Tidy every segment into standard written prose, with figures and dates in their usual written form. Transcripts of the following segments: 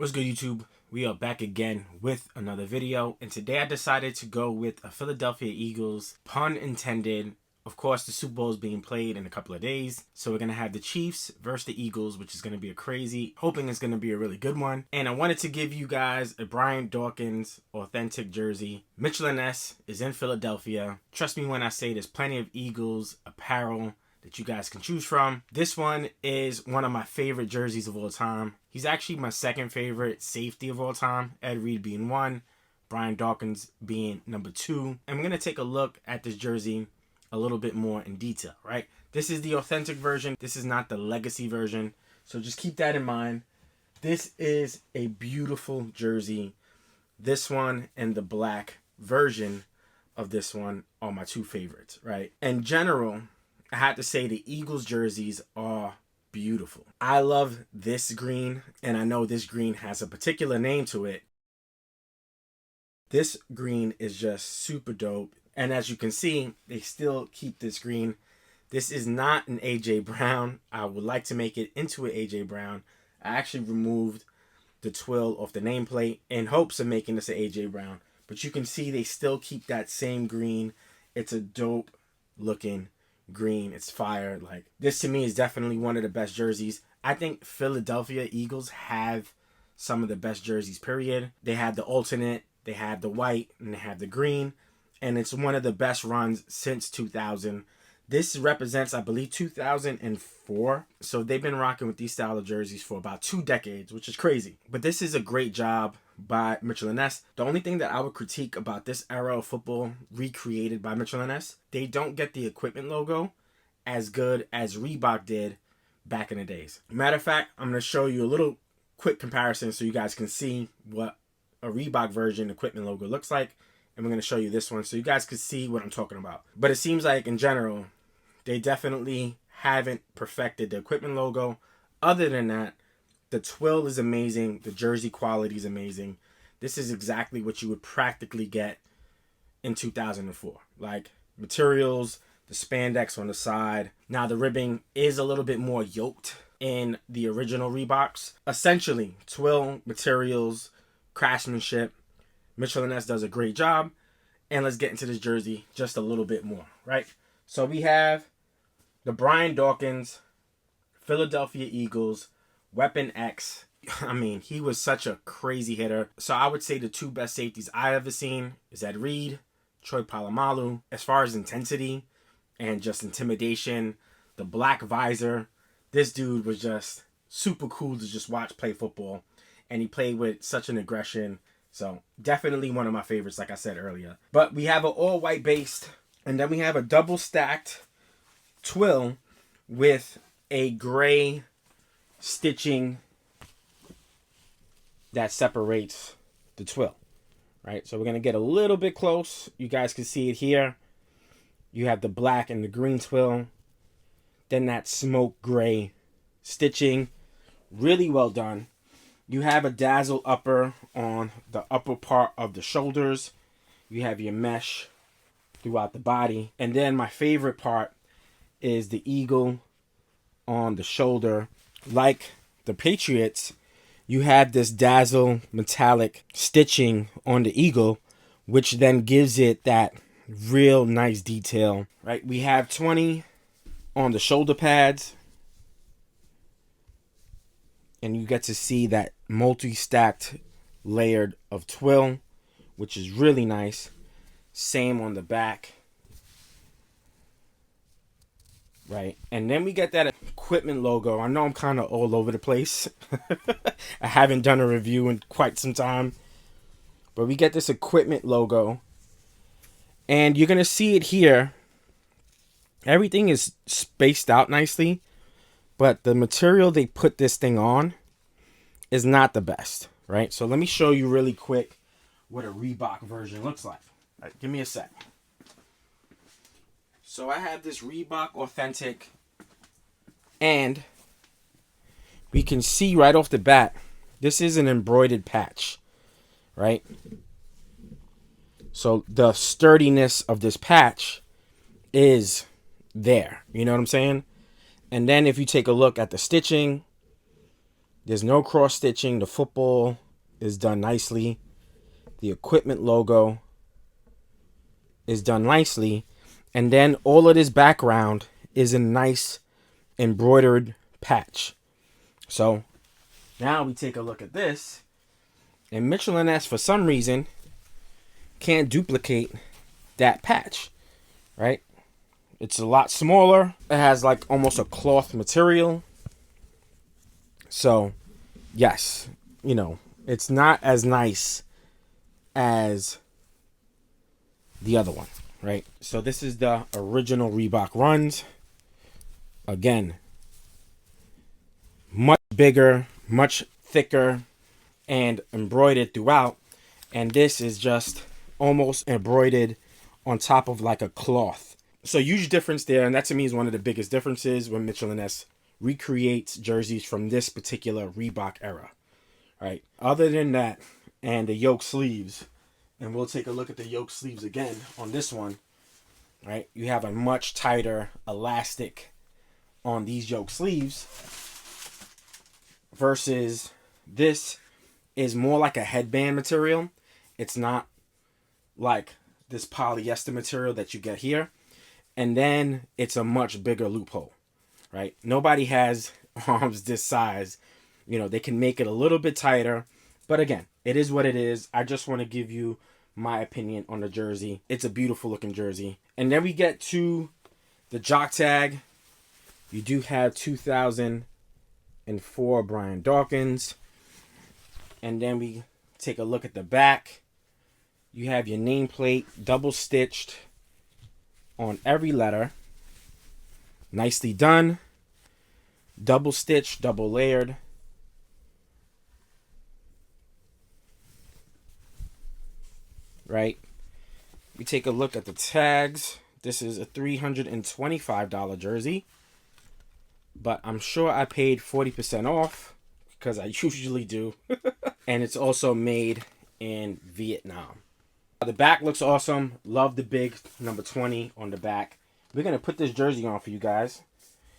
What's good, YouTube? We are back again with another video, and today I decided to go with a Philadelphia Eagles, pun intended. Of course, the Super Bowl is being played in a couple of days, so we're going to have the Chiefs versus the Eagles, which is going to be hoping it's going to be a really good one. And I wanted to give you guys a Brian Dawkins authentic jersey. Ness is in Philadelphia. Trust me when I say there's plenty of Eagles apparel that you guys can choose from. This one is one of my favorite jerseys of all time. He's actually my second favorite safety of all time, Ed Reed being one, Brian Dawkins being number two. And we're going to take a look at this jersey a little bit more in detail, right? This is the authentic version. This is not the legacy version. So just keep that in mind. This is a beautiful jersey. This one and the black version of this one are my two favorites, right? In general, I have to say the Eagles jerseys are beautiful. I love this green, and I know this green has a particular name to it. This green is just super dope. And as you can see, they still keep this green. This is not an AJ Brown. I would like to make it into an AJ Brown. I actually removed the twill off the nameplate in hopes of making this an AJ Brown. But you can see they still keep that same green. It's a dope looking green. It's fire. Like, this to me is definitely one of the best jerseys. I think Philadelphia Eagles have some of the best jerseys, period. They have the alternate, they have the white, and they have the green. And it's one of the best runs since 2000. This represents, I believe, 2004. So they've been rocking with these style of jerseys for about 2 decades, which is crazy. But this is a great job by Mitchell & Ness. The only thing that I would critique about this era of football recreated by Mitchell & Ness, they don't get the equipment logo as good as Reebok did back in the days. Matter of fact, I'm going to show you a little quick comparison so you guys can see what a Reebok version equipment logo looks like. And we're going to show you this one so you guys can see what I'm talking about. But it seems like in general, they definitely haven't perfected the equipment logo. Other than that, the twill is amazing. The jersey quality is amazing. This is exactly what you would practically get in 2004. Like, materials, the spandex on the side. Now, the ribbing is a little bit more yoked in the original Reeboks. Essentially, twill, materials, craftsmanship. Mitchell & Ness does a great job. And let's get into this jersey just a little bit more, right? So we have the Brian Dawkins, Philadelphia Eagles, Weapon X. I mean, he was such a crazy hitter. So I would say the two best safeties I ever seen is Ed Reed, Troy Polamalu. As far as intensity and just intimidation, the black visor, this dude was just super cool to just watch play football. And he played with such an aggression. So definitely one of my favorites, like I said earlier. But we have an all-white base, and then we have a double-stacked twill with a gray stitching that separates the twill, right? So we're going to get a little bit close. You guys can see it here. You have the black and the green twill. Then that smoke gray stitching. Really well done. You have a dazzle upper on the upper part of the shoulders. You have your mesh throughout the body. And then my favorite part is the eagle on the shoulder. Like the Patriots, you have this dazzle metallic stitching on the eagle, which then gives it that real nice detail, right? We have 20 on the shoulder pads. And you get to see that multi-stacked layered of twill, which is really nice. Same on the back. Right. And then we get that equipment logo. I know I'm kind of all over the place. I haven't done a review in quite some time. But we get this equipment logo. And you're going to see it here. Everything is spaced out nicely. But the material they put this thing on is not the best, right? So let me show you really quick what a Reebok version looks like. All right, give me a sec. So I have this Reebok Authentic, and we can see right off the bat, this is an embroidered patch, right? So the sturdiness of this patch is there. You know what I'm saying? And then if you take a look at the stitching, There's no cross stitching. The football is done nicely. The equipment logo is done nicely. And then all of this background is a nice embroidered patch. So now we take a look at this. And Mitchell & Ness, for some reason, can't duplicate that patch, right? It's a lot smaller. It has like almost a cloth material. So, yes, you know, it's not as nice as the other one, right? So this is the original Reebok runs. Again, much bigger, much thicker, and embroidered throughout. And this is just almost embroidered on top of like a cloth. So huge difference there, and that to me is one of the biggest differences when Mitchell & Ness recreates jerseys from this particular Reebok era, right? Other than that, and the yoke sleeves, and we'll take a look at the yoke sleeves again on this one, right? You have a much tighter elastic on these yoke sleeves versus this is more like a headband material. It's not like this polyester material that you get here. And then it's a much bigger loophole, right? Nobody has arms this size. You know, they can make it a little bit tighter. But again, it is what it is. I just want to give you my opinion on the jersey. It's a beautiful looking jersey. And then we get to the jock tag. You do have 2004 Brian Dawkins. And then we take a look at the back. You have your nameplate double stitched on every letter. Nicely done. Double stitched, double layered. Right? We take a look at the tags. This is a $325 jersey. But I'm sure I paid 40% off because I usually do. And it's also made in Vietnam. The back looks awesome. Love the big number 20 on the back. We're going to put this jersey on for you guys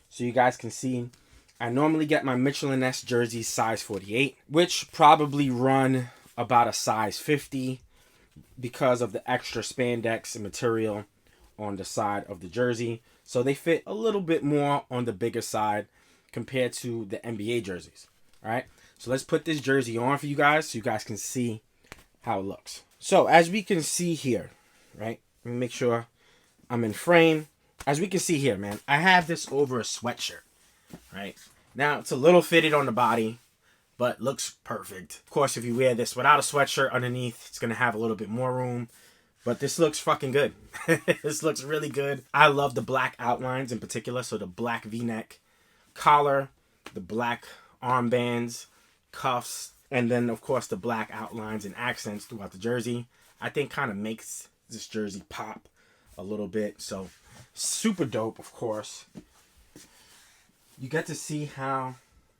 so you guys can see. I normally get my Mitchell & Ness jerseys size 48, which probably run about a size 50 because of the extra spandex and material on the side of the jersey. So they fit a little bit more on the bigger side compared to the NBA jerseys. All right. So let's put this jersey on for you guys so you guys can see how it looks. So as we can see here, right? Let me make sure I'm in frame. As we can see here, man, I have this over a sweatshirt, right? Now it's a little fitted on the body, but looks perfect. Of course, if you wear this without a sweatshirt underneath, it's going to have a little bit more room. But this looks fucking good. This looks really good. I love the black outlines in particular. So the black V-neck collar, the black armbands, cuffs, and then, of course, the black outlines and accents throughout the jersey. I think kind of makes this jersey pop a little bit. So super dope, of course. You get to see how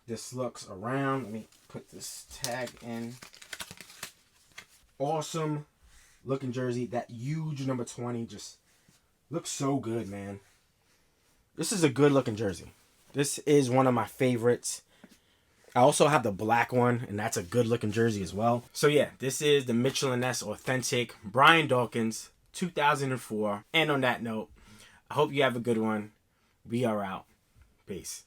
this looks around. Let me put this tag in. Awesome looking jersey. That huge number 20 just looks so good, man. This is a good looking jersey. This is one of my favorites. I also have the black one, and that's a good looking jersey as well. So yeah, this is the Mitchell & Ness Authentic Brian Dawkins 2004. And on that note, I hope you have a good one. We are out. Peace.